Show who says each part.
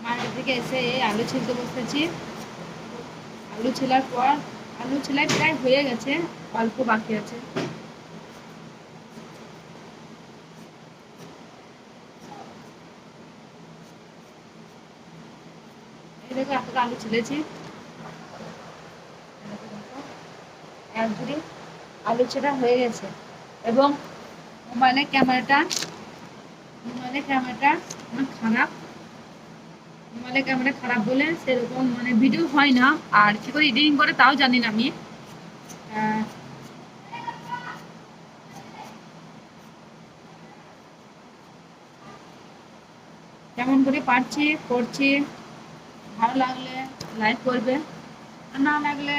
Speaker 1: Market থেকে এসে এই আলু ছিলতে বসেছি। আলু ছেলার পর আলু ছেলাই প্রায় হয়ে গেছে, অল্প বাকি আছে। এই দেখো এতটা আলু ছেলেছি। একদুরি আলু ছেলা হয়ে গেছে। এবং মোবাইলের ক্যামেরাটা আমার খারাপ। মোবাইলের ক্যামেরা খারাপ বলে সেরকম মানে ভিডিও হয় না। আর কি করে এডিটিং করে তাও জানি না আমি। কেমন করে পারছি করছি। ভালো লাগলে লাইক করবে, আর না লাগলে